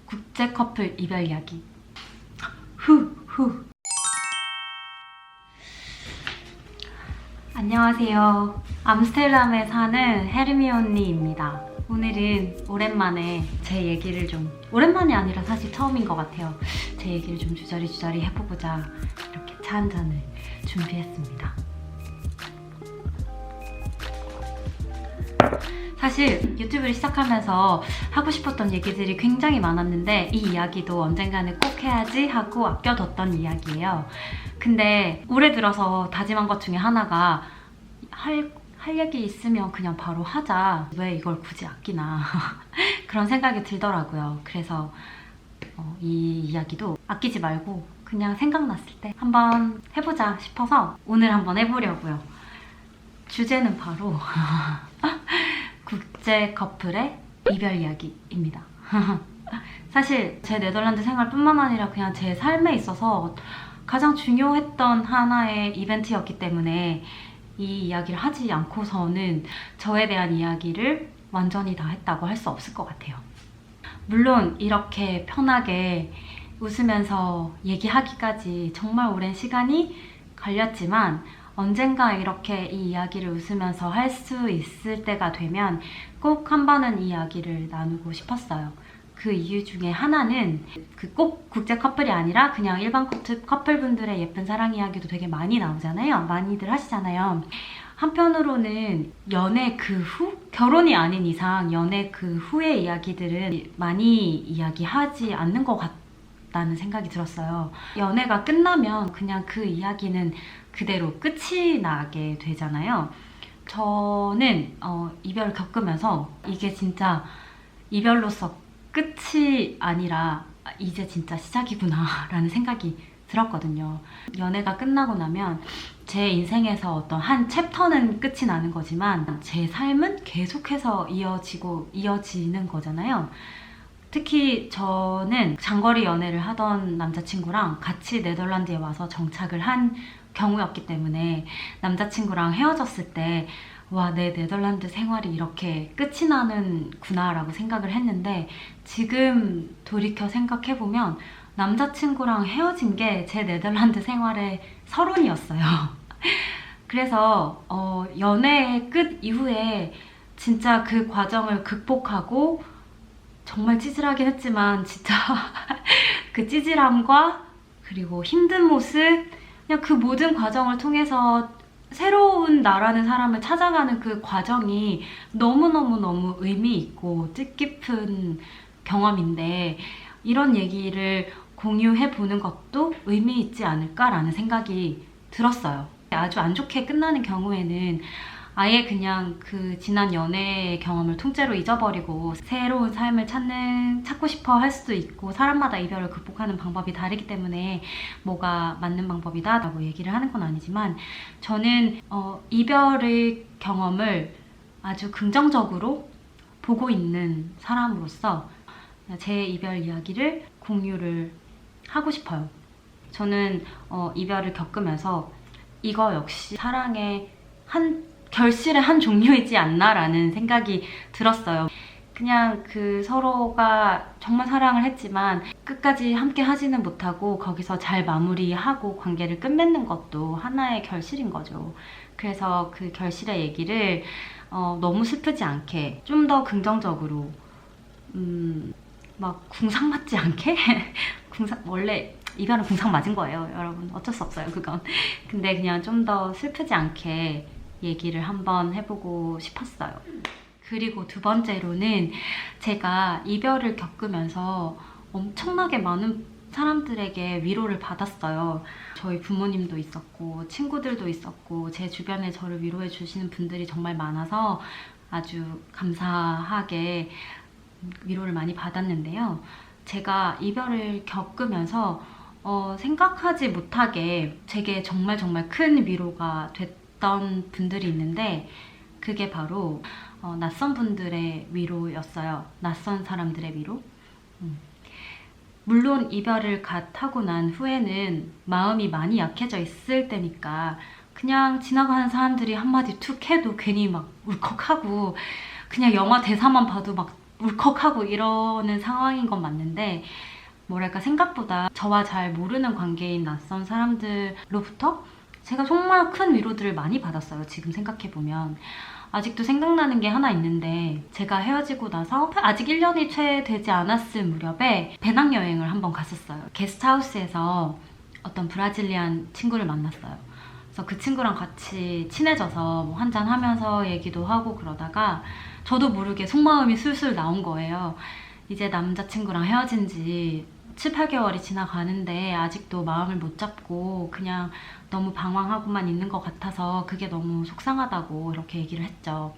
국제 커플 이별 이야기. 후후. 안녕하세요. 암스테르담에 사는 헤르미온니입니다. 오늘은 오랜만에 제 얘기를 좀, 오랜만이 아니라 사실 처음인 것 같아요. 제 얘기를 좀 주저리 해보고자 이렇게 차 한 잔을 준비했습니다. 사실 유튜브를 시작하면서 하고 싶었던 얘기들이 굉장히 많았는데 이 이야기도 언젠가는 꼭 해야지 하고 아껴뒀던 이야기예요. 근데 올해 들어서 다짐한 것 중에 하나가 할 얘기 있으면 그냥 바로 하자. 왜 이걸 굳이 아끼나 그런 생각이 들더라고요. 그래서 이 이야기도 아끼지 말고 그냥 생각났을 때 한번 해보자 싶어서 오늘 한번 해보려고요. 주제는 바로 국제 커플의 이별 이야기입니다. 사실 제 네덜란드 생활뿐만 아니라 그냥 제 삶에 있어서 가장 중요했던 하나의 이벤트였기 때문에 이 이야기를 하지 않고서는 저에 대한 이야기를 완전히 다 했다고 할 수 없을 것 같아요. 물론 이렇게 편하게 웃으면서 얘기하기까지 정말 오랜 시간이 걸렸지만 언젠가 이렇게 이 이야기를 웃으면서 할 수 있을 때가 되면 꼭 한 번은 이 이야기를 나누고 싶었어요. 그 이유 중에 하나는 꼭 국제 커플이 아니라 그냥 일반 커플분들의 예쁜 사랑 이야기도 되게 많이 나오잖아요. 많이들 하시잖아요. 한편으로는 연애 그 후? 결혼이 아닌 이상 연애 그 후의 이야기들은 많이 이야기하지 않는 것 같다는 생각이 들었어요. 연애가 끝나면 그냥 그 이야기는 그대로 끝이 나게 되잖아요. 저는 이별을 겪으면서 이게 진짜 이별로서 끝이 아니라 이제 진짜 시작이구나 라는 생각이 들었거든요. 연애가 끝나고 나면 제 인생에서 어떤 한 챕터는 끝이 나는 거지만 제 삶은 계속해서 이어지는 거잖아요. 특히 저는 장거리 연애를 하던 남자친구랑 같이 네덜란드에 와서 정착을 한 경우였기 때문에 남자친구랑 헤어졌을 때 와, 내 네덜란드 생활이 이렇게 끝이 나는구나 라고 생각을 했는데 지금 돌이켜 생각해보면 남자친구랑 헤어진 게 제 네덜란드 생활의 서론이었어요. 그래서 연애의 끝 이후에 진짜 그 과정을 극복하고 정말 찌질하긴 했지만 진짜 그 찌질함과 그리고 힘든 모습, 그냥 그 모든 과정을 통해서 새로운 나라는 사람을 찾아가는 그 과정이 너무너무 의미 있고 뜻깊은 경험인데 이런 얘기를 공유해보는 것도 의미 있지 않을까라는 생각이 들었어요. 아주 안 좋게 끝나는 경우에는 아예 그냥 그 지난 연애의 경험을 통째로 잊어버리고 새로운 삶을 찾고 싶어 할 수도 있고 사람마다 이별을 극복하는 방법이 다르기 때문에 뭐가 맞는 방법이다 라고 얘기를 하는 건 아니지만 저는 이별의 경험을 아주 긍정적으로 보고 있는 사람으로서 제 이별 이야기를 공유를 하고 싶어요. 저는 이별을 겪으면서 이거 역시 사랑의 결실의 한 종류이지 않나 라는 생각이 들었어요. 그냥 그 서로가 정말 사랑을 했지만 끝까지 함께 하지는 못하고 거기서 잘 마무리하고 관계를 끝맺는 것도 하나의 결실인 거죠. 그래서 그 결실의 얘기를 너무 슬프지 않게 좀 더 긍정적으로 막 궁상 맞지 않게? 원래 이별은 궁상 맞은 거예요, 여러분. 어쩔 수 없어요, 그건. 근데 그냥 좀 더 슬프지 않게 얘기를 한번 해보고 싶었어요. 그리고 두 번째로는 제가 이별을 겪으면서 엄청나게 많은 사람들에게 위로를 받았어요. 저희 부모님도 있었고 친구들도 있었고 제 주변에 저를 위로해 주시는 분들이 정말 많아서 아주 감사하게 위로를 많이 받았는데요. 제가 이별을 겪으면서 생각하지 못하게 제게 정말 큰 위로가 됐던 분들이 있는데 그게 바로 낯선 분들의 위로였어요. 낯선 사람들의 위로. 물론 이별을 하고 난 후에는 마음이 많이 약해져 있을 때니까 그냥 지나가는 사람들이 한마디 툭 해도 괜히 막 울컥하고 그냥 영화 대사만 봐도 막 울컥하고 이러는 상황인 건 맞는데 뭐랄까 생각보다 저와 잘 모르는 관계인 낯선 사람들로부터 제가 정말 큰 위로들을 많이 받았어요. 지금 생각해보면. 아직도 생각나는 게 하나 있는데 제가 헤어지고 나서 아직 1년이 채 되지 않았을 무렵에 배낭여행을 한번 갔었어요. 게스트하우스에서 어떤 브라질리안 친구를 만났어요. 그래서 그 친구랑 같이 친해져서 뭐 한잔하면서 얘기도 하고 그러다가 저도 모르게 속마음이 술술 나온 거예요. 이제 남자친구랑 헤어진 지 7, 8개월이 지나가는데 아직도 마음을 못 잡고 그냥 너무 방황하고만 있는 것 같아서 그게 너무 속상하다고 이렇게 얘기를 했죠.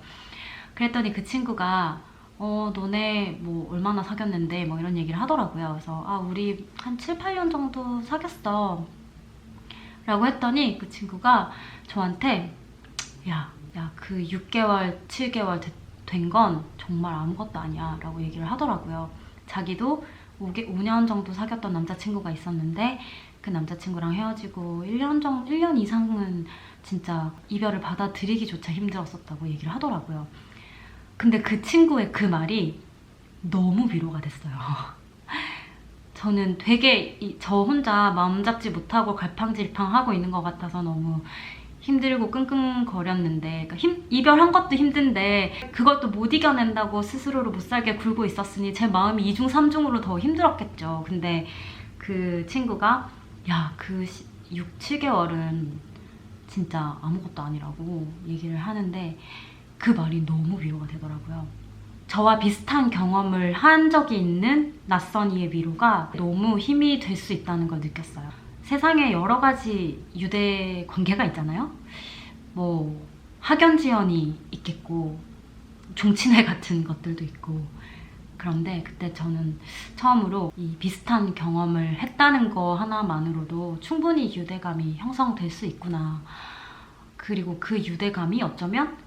그랬더니 그 친구가 너네 뭐 얼마나 사귀었는데 뭐 이런 얘기를 하더라고요. 그래서 우리 한 7, 8년 정도 사귀었어 라고 했더니 그 친구가 저한테 야 그 6개월, 7개월 된 건 정말 아무것도 아니야 라고 얘기를 하더라고요. 자기도 5년 정도 사귀었던 남자친구가 있었는데 그 남자친구랑 헤어지고 1년 이상은 진짜 이별을 받아들이기조차 힘들었었다고 얘기를 하더라고요. 근데 그 친구의 그 말이 너무 위로가 됐어요. 저는 되게 저 혼자 마음 잡지 못하고 갈팡질팡하고 있는 것 같아서 너무 힘들고 끙끙거렸는데 그러니까 이별한 것도 힘든데 그것도 못 이겨낸다고 스스로를 못살게 굴고 있었으니 제 마음이 2중 3중으로 더 힘들었겠죠. 근데 그 친구가 그 6, 7개월은 진짜 아무것도 아니라고 얘기를 하는데 그 말이 너무 위로가 되더라고요. 저와 비슷한 경험을 한 적이 있는 낯선 이의 위로가 너무 힘이 될 수 있다는 걸 느꼈어요. 세상에 여러 가지 유대 관계가 있잖아요. 뭐 학연지연이 있겠고 종친회 같은 것들도 있고 그런데 그때 저는 처음으로 이 비슷한 경험을 했다는 거 하나만으로도 충분히 유대감이 형성될 수 있구나. 그리고 그 유대감이 어쩌면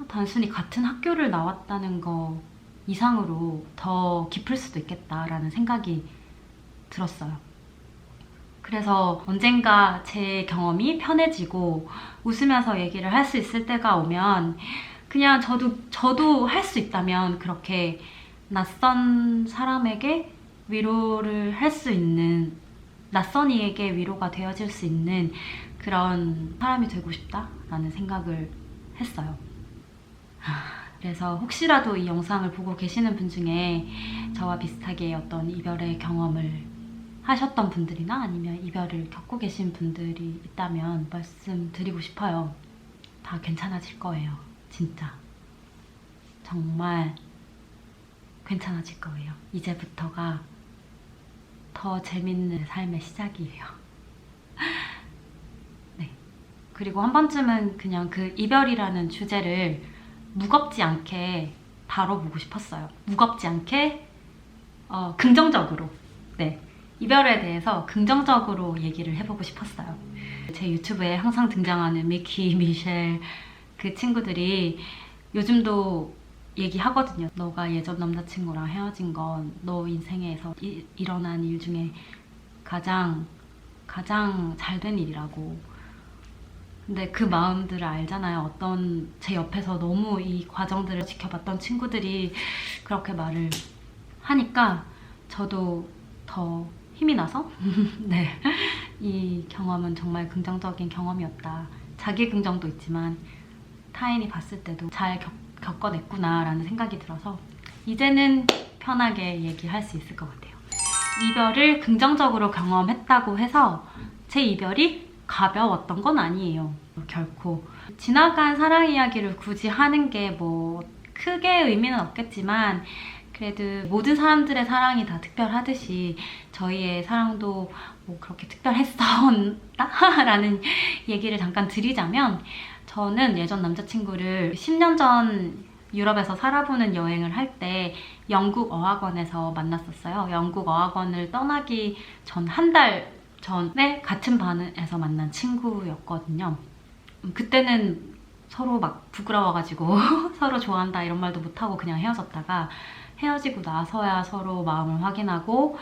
단순히 같은 학교를 나왔다는 거 이상으로 더 깊을 수도 있겠다라는 생각이 들었어요. 그래서 언젠가 제 경험이 편해지고 웃으면서 얘기를 할 수 있을 때가 오면 그냥 저도 할 수 있다면 그렇게 낯선 사람에게 위로를 할 수 있는, 낯선 이에게 위로가 되어질 수 있는 그런 사람이 되고 싶다라는 생각을 했어요. 그래서 혹시라도 이 영상을 보고 계시는 분 중에 저와 비슷하게 어떤 이별의 경험을 하셨던 분들이나 아니면 이별을 겪고 계신 분들이 있다면 말씀드리고 싶어요. 다 괜찮아질 거예요. 진짜. 정말 괜찮아질 거예요. 이제부터가 더 재밌는 삶의 시작이에요. 네. 그리고 한 번쯤은 그냥 그 이별이라는 주제를 무겁지 않게 다뤄보고 싶었어요. 무겁지 않게 긍정적으로. 네. 이별에 대해서 긍정적으로 얘기를 해보고 싶었어요. 제 유튜브에 항상 등장하는 미키, 미셸 그 친구들이 요즘도 얘기하거든요. 너가 예전 남자친구랑 헤어진 건 너 인생에서 일어난 일 중에 가장 잘 된 일이라고. 근데 그 마음들을 알잖아요. 어떤 제 옆에서 너무 이 과정들을 지켜봤던 친구들이 그렇게 말을 하니까 저도 더 힘이 나서 네, 이 경험은 정말 긍정적인 경험이었다. 자기 긍정도 있지만 타인이 봤을 때도 잘 겪어냈구나 라는 생각이 들어서 이제는 편하게 얘기할 수 있을 것 같아요. 이별을 긍정적으로 경험했다고 해서 제 이별이 가벼웠던 건 아니에요. 결코. 지나간 사랑 이야기를 굳이 하는 게 뭐 크게 의미는 없겠지만 그래도 모든 사람들의 사랑이 다 특별하듯이 저희의 사랑도 뭐 그렇게 특별했었다? 라는 얘기를 잠깐 드리자면 저는 예전 남자친구를 10년 전 유럽에서 살아보는 여행을 할 때 영국 어학원에서 만났었어요. 영국 어학원을 떠나기 전 한 달 전에 같은 반에서 만난 친구였거든요. 그때는 서로 막 부끄러워가지고 서로 좋아한다 이런 말도 못하고 그냥 헤어졌다가 헤어지고 나서야 서로 마음을 확인하고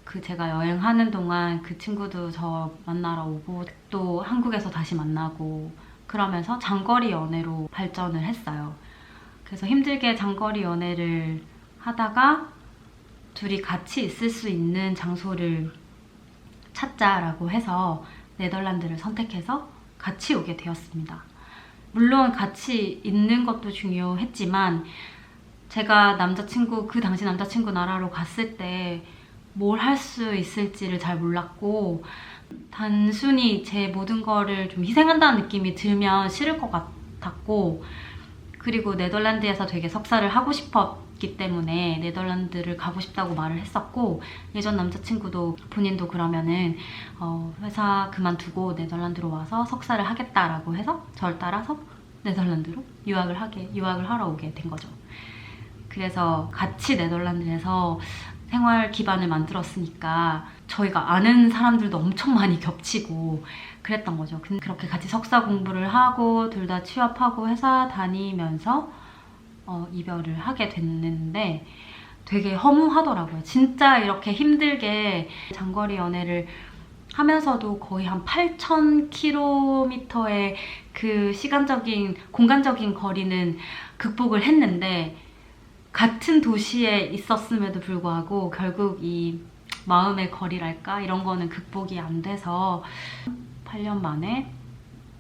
그 제가 여행하는 동안 그 친구도 저 만나러 오고 또 한국에서 다시 만나고 그러면서 장거리 연애로 발전을 했어요. 그래서 힘들게 장거리 연애를 하다가 둘이 같이 있을 수 있는 장소를 찾자라고 해서 네덜란드를 선택해서 같이 오게 되었습니다. 물론 같이 있는 것도 중요했지만 제가 그 당시 남자친구 나라로 갔을 때 뭘 할 수 있을지를 잘 몰랐고 단순히 제 모든 거를 좀 희생한다는 느낌이 들면 싫을 것 같았고 그리고 네덜란드에서 되게 석사를 하고 싶었기 때문에 네덜란드를 가고 싶다고 말을 했었고 예전 남자친구도 본인도 그러면은 회사 그만두고 네덜란드로 와서 석사를 하겠다라고 해서 저를 따라서 네덜란드로 유학을 하러 오게 된 거죠. 그래서 같이 네덜란드에서 생활 기반을 만들었으니까 저희가 아는 사람들도 엄청 많이 겹치고 그랬던 거죠. 그렇게 같이 석사 공부를 하고 둘 다 취업하고 회사 다니면서 이별을 하게 됐는데 되게 허무하더라고요. 진짜 이렇게 힘들게 장거리 연애를 하면서도 거의 한 8,000km의 그 공간적인 거리는 극복을 했는데 같은 도시에 있었음에도 불구하고 결국 이 마음의 거리랄까? 이런 거는 극복이 안 돼서 8년 만에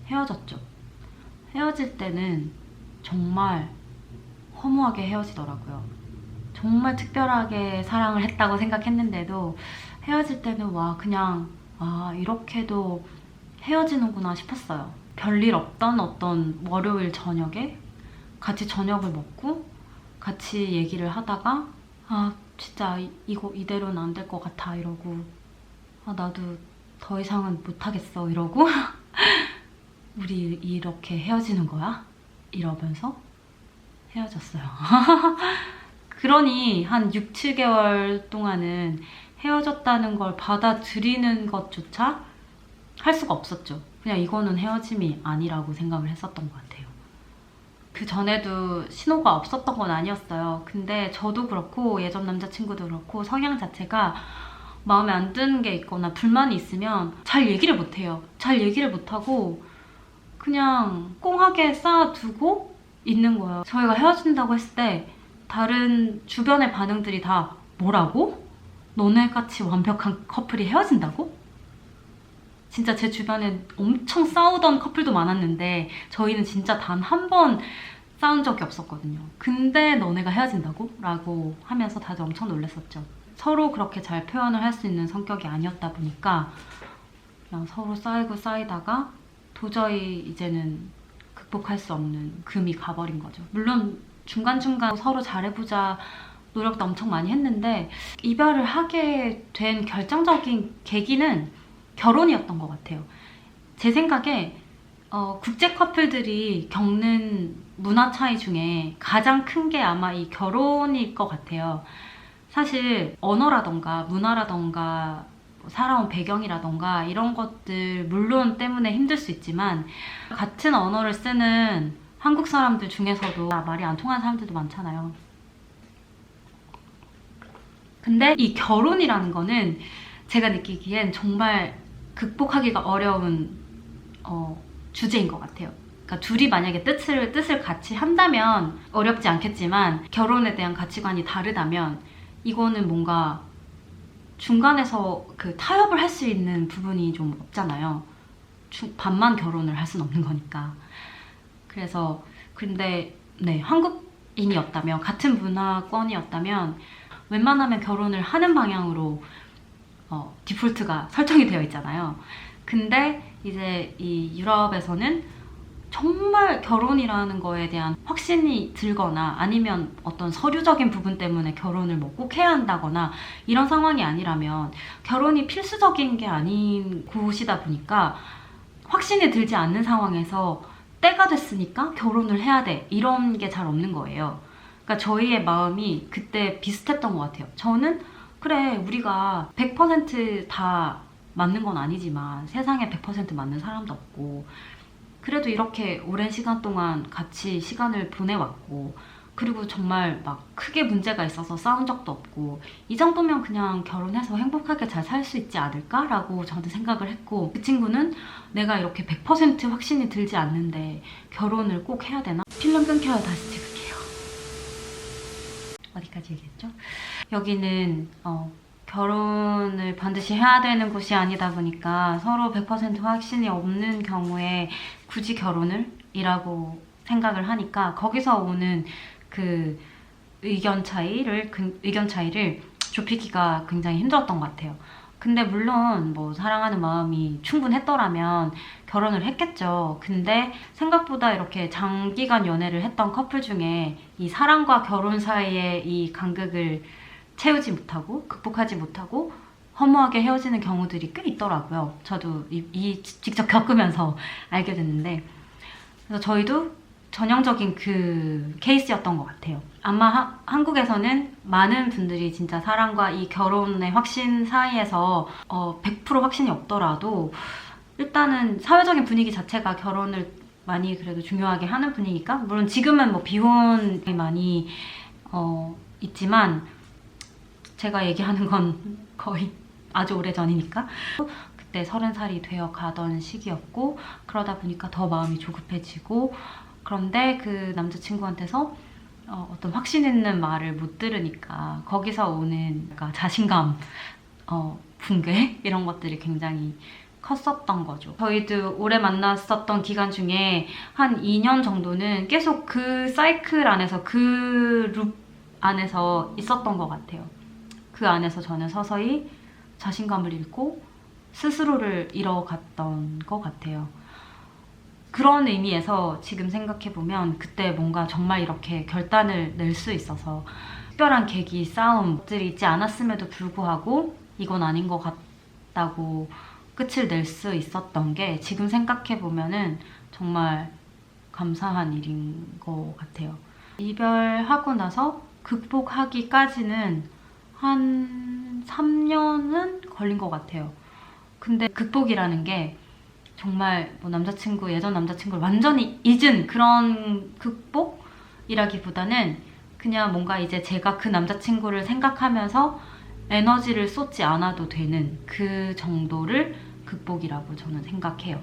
헤어졌죠. 헤어질 때는 정말 허무하게 헤어지더라고요. 정말 특별하게 사랑을 했다고 생각했는데도 헤어질 때는 그냥 이렇게도 헤어지는구나 싶었어요. 별일 없던 어떤 월요일 저녁에 같이 저녁을 먹고 같이 얘기를 하다가 진짜 이거 이대로는 안 될 것 같아 이러고 나도 더 이상은 못하겠어 이러고 우리 이렇게 헤어지는 거야? 이러면서 헤어졌어요. 그러니 한 6, 7개월 동안은 헤어졌다는 걸 받아들이는 것조차 할 수가 없었죠. 그냥 이거는 헤어짐이 아니라고 생각을 했었던 것 같아요. 그 전에도 신호가 없었던 건 아니었어요. 근데 저도 그렇고 예전 남자친구도 그렇고 성향 자체가 마음에 안 드는 게 있거나 불만이 있으면 잘 얘기를 못해요. 잘 얘기를 못하고 그냥 꽁하게 쌓아두고 있는 거예요. 저희가 헤어진다고 했을 때 다른 주변의 반응들이 다 뭐라고? 너네같이 완벽한 커플이 헤어진다고? 진짜 제 주변에 엄청 싸우던 커플도 많았는데 저희는 진짜 단 한 번 싸운 적이 없었거든요. 근데 너네가 헤어진다고? 라고 하면서 다들 엄청 놀랐었죠. 서로 그렇게 잘 표현을 할 수 있는 성격이 아니었다 보니까 그냥 서로 쌓이다가 도저히 이제는 극복할 수 없는 금이 가버린 거죠. 물론 중간중간 서로 잘해보자 노력도 엄청 많이 했는데 이별을 하게 된 결정적인 계기는 결혼이었던 것 같아요. 제 생각에 국제 커플들이 겪는 문화 차이 중에 가장 큰 게 아마 이 결혼일 것 같아요. 사실 언어라던가 문화라던가 살아온 배경이라던가 이런 것들 물론 때문에 힘들 수 있지만 같은 언어를 쓰는 한국 사람들 중에서도 말이 안 통하는 사람들도 많잖아요. 근데 이 결혼이라는 거는 제가 느끼기엔 정말 극복하기가 어려운 주제인 것 같아요. 그러니까 둘이 만약에 뜻을 같이 한다면 어렵지 않겠지만 결혼에 대한 가치관이 다르다면 이거는 뭔가 중간에서 그 타협을 할 수 있는 부분이 좀 없잖아요. 반만 결혼을 할 수는 없는 거니까. 그래서 근데 한국인이었다면 같은 문화권이었다면 웬만하면 결혼을 하는 방향으로 디폴트가 설정이 되어 있잖아요. 근데 이제 이 유럽에서는 정말 결혼이라는 거에 대한 확신이 들거나 아니면 어떤 서류적인 부분 때문에 결혼을 뭐 꼭 해야 한다거나 이런 상황이 아니라면 결혼이 필수적인 게 아닌 곳이다 보니까 확신이 들지 않는 상황에서 때가 됐으니까 결혼을 해야 돼 이런 게 잘 없는 거예요. 그러니까 저희의 마음이 그때 비슷했던 것 같아요. 저는 그래 우리가 100% 맞는 건 아니지만 세상에 100% 맞는 사람도 없고 그래도 이렇게 오랜 시간 동안 같이 시간을 보내왔고 그리고 정말 막 크게 문제가 있어서 싸운 적도 없고 이 정도면 그냥 결혼해서 행복하게 잘 살 수 있지 않을까라고 저는 생각을 했고 그 친구는 내가 이렇게 100% 확신이 들지 않는데 결혼을 꼭 해야 되나? 필름 끊겨요. 다시 찍을게요. 어디까지 얘기했죠? 여기는 결혼을 반드시 해야 되는 곳이 아니다 보니까 서로 100% 확신이 없는 경우에 굳이 결혼을? 이라고 생각을 하니까 거기서 오는 그 의견 차이를 좁히기가 굉장히 힘들었던 것 같아요. 근데 물론 뭐 사랑하는 마음이 충분했더라면 결혼을 했겠죠. 근데 생각보다 이렇게 장기간 연애를 했던 커플 중에 이 사랑과 결혼 사이에 이 간극을 채우지 못하고 극복하지 못하고 허무하게 헤어지는 경우들이 꽤 있더라고요. 저도 직접 겪으면서 알게 됐는데, 그래서 저희도 전형적인 그 케이스였던 것 같아요. 아마 한국에서는 많은 분들이 진짜 사랑과 이 결혼의 확신 사이에서 100% 확신이 없더라도 일단은 사회적인 분위기 자체가 결혼을 많이 그래도 중요하게 하는 분위기니까, 물론 지금은 뭐 비혼이 많이 있지만 제가 얘기하는 건 거의 아주 오래전이니까 그때 30살이 되어 가던 시기였고, 그러다 보니까 더 마음이 조급해지고, 그런데 그 남자친구한테서 어떤 확신 있는 말을 못 들으니까 거기서 오는 자신감, 붕괴 이런 것들이 굉장히 컸었던 거죠. 저희도 오래 만났었던 기간 중에 한 2년 정도는 계속 그 사이클 안에서, 그 룹 안에서 있었던 것 같아요. 그 안에서 저는 서서히 자신감을 잃고 스스로를 잃어갔던 것 같아요. 그런 의미에서 지금 생각해보면 그때 뭔가 정말 이렇게 결단을 낼 수 있어서 특별한 계기, 싸움들이 있지 않았음에도 불구하고 이건 아닌 것 같다고 끝을 낼 수 있었던 게 지금 생각해보면은 정말 감사한 일인 것 같아요. 이별하고 나서 극복하기까지는 한 3년은 걸린 것 같아요. 근데 극복이라는 게 정말 뭐 예전 남자친구를 완전히 잊은 그런 극복이라기보다는 그냥 뭔가 이제 제가 그 남자친구를 생각하면서 에너지를 쏟지 않아도 되는 그 정도를 극복이라고 저는 생각해요.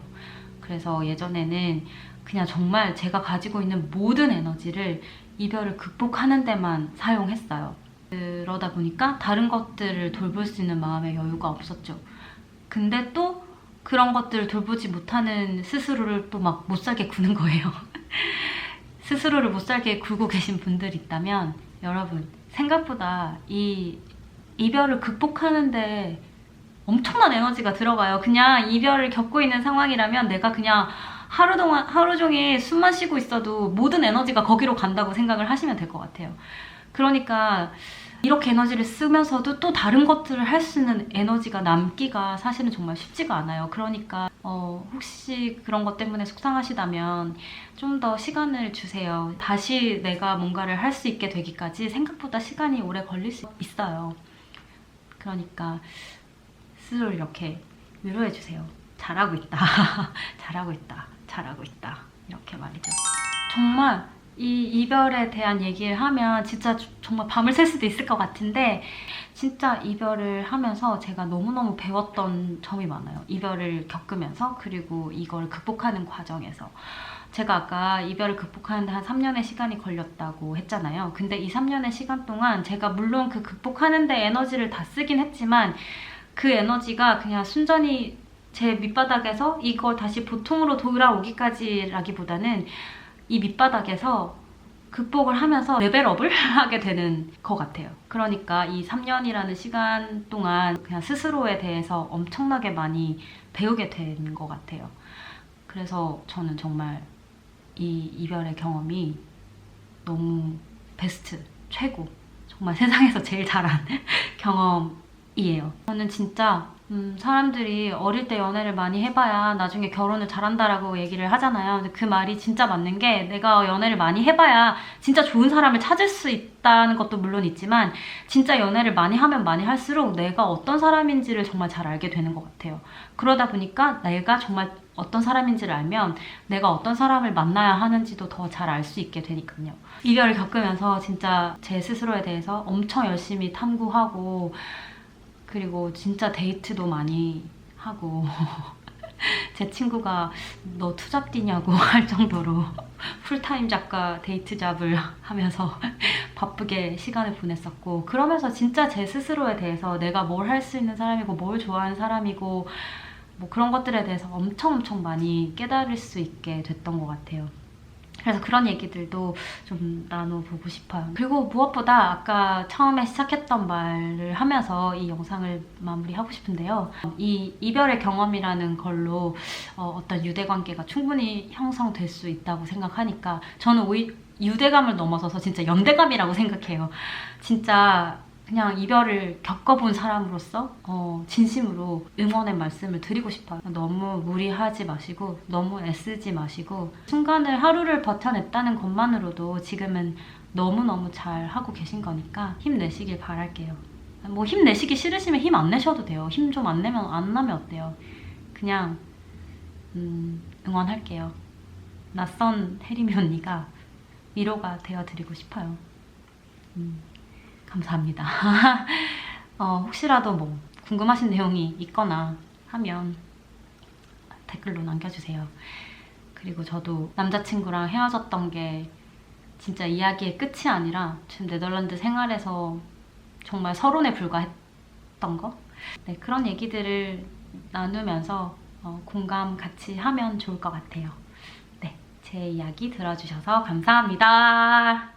그래서 예전에는 그냥 정말 제가 가지고 있는 모든 에너지를 이별을 극복하는 데만 사용했어요. 그러다 보니까 다른 것들을 돌볼 수 있는 마음의 여유가 없었죠. 근데 또 그런 것들을 돌보지 못하는 스스로를 또 막 못살게 구는 거예요. 스스로를 못살게 굴고 계신 분들 있다면 여러분, 생각보다 이 이별을 극복하는데 엄청난 에너지가 들어가요. 그냥 이별을 겪고 있는 상황이라면 내가 그냥 하루 종일 숨만 쉬고 있어도 모든 에너지가 거기로 간다고 생각을 하시면 될 것 같아요. 그러니까 이렇게 에너지를 쓰면서도 또 다른 것들을 할 수 있는 에너지가 남기가 사실은 정말 쉽지가 않아요. 그러니까 혹시 그런 것 때문에 속상하시다면 좀 더 시간을 주세요. 다시 내가 뭔가를 할 수 있게 되기까지 생각보다 시간이 오래 걸릴 수 있어요. 그러니까 스스로를 이렇게 위로해주세요. 잘하고 있다. 잘하고 있다. 잘하고 있다. 이렇게 말이죠. 정말 이 이별에 대한 얘기를 하면 진짜 정말 밤을 샐 수도 있을 것 같은데, 진짜 이별을 하면서 제가 너무너무 배웠던 점이 많아요. 이별을 겪으면서, 그리고 이걸 극복하는 과정에서. 제가 아까 이별을 극복하는데 한 3년의 시간이 걸렸다고 했잖아요. 근데 이 3년의 시간 동안 제가 물론 그 극복하는데 에너지를 다 쓰긴 했지만 그 에너지가 그냥 순전히 제 밑바닥에서 이걸 다시 보통으로 돌아오기까지라기보다는 이 밑바닥에서 극복을 하면서 레벨업을 하게 되는 것 같아요. 그러니까 이 3년이라는 시간 동안 그냥 스스로에 대해서 엄청나게 많이 배우게 된 것 같아요. 그래서 저는 정말 이 이별의 경험이 너무 베스트, 최고, 정말 세상에서 제일 잘한 경험이에요. 저는 진짜 사람들이 어릴 때 연애를 많이 해봐야 나중에 결혼을 잘한다라고 얘기를 하잖아요. 근데 그 말이 진짜 맞는 게, 내가 연애를 많이 해봐야 진짜 좋은 사람을 찾을 수 있다는 것도 물론 있지만 진짜 연애를 많이 하면 많이 할수록 내가 어떤 사람인지를 정말 잘 알게 되는 것 같아요. 그러다 보니까 내가 정말 어떤 사람인지를 알면 내가 어떤 사람을 만나야 하는지도 더 잘 알 수 있게 되니까요. 이별을 겪으면서 진짜 제 스스로에 대해서 엄청 열심히 탐구하고, 그리고 진짜 데이트도 많이 하고 제 친구가 너 투잡 뛰냐고 할 정도로 풀타임 작가 데이트 잡을 하면서 바쁘게 시간을 보냈었고, 그러면서 진짜 제 스스로에 대해서 내가 뭘 할 수 있는 사람이고 뭘 좋아하는 사람이고 뭐 그런 것들에 대해서 엄청 많이 깨달을 수 있게 됐던 것 같아요. 그래서 그런 얘기들도 좀 나눠보고 싶어요. 그리고 무엇보다 아까 처음에 시작했던 말을 하면서 이 영상을 마무리하고 싶은데요. 이 이별의 경험이라는 걸로 어떤 유대관계가 충분히 형성될 수 있다고 생각하니까 저는 유대감을 넘어서서 진짜 연대감이라고 생각해요. 진짜 그냥 이별을 겪어본 사람으로서 진심으로 응원의 말씀을 드리고 싶어요. 너무 무리하지 마시고 너무 애쓰지 마시고 순간을 하루를 버텨냈다는 것만으로도 지금은 너무너무 잘 하고 계신 거니까 힘내시길 바랄게요. 뭐 힘내시기 싫으시면 힘 안 내셔도 돼요. 힘 좀 안 나면 어때요? 그냥 응원할게요. 낯선 혜림이 언니가 위로가 되어드리고 싶어요. 감사합니다. 혹시라도 뭐 궁금하신 내용이 있거나 하면 댓글로 남겨주세요. 그리고 저도 남자친구랑 헤어졌던 게 진짜 이야기의 끝이 아니라 지금 네덜란드 생활에서 정말 서론에 불과했던 거? 네, 그런 얘기들을 나누면서 공감 같이 하면 좋을 것 같아요. 네, 제 이야기 들어주셔서 감사합니다.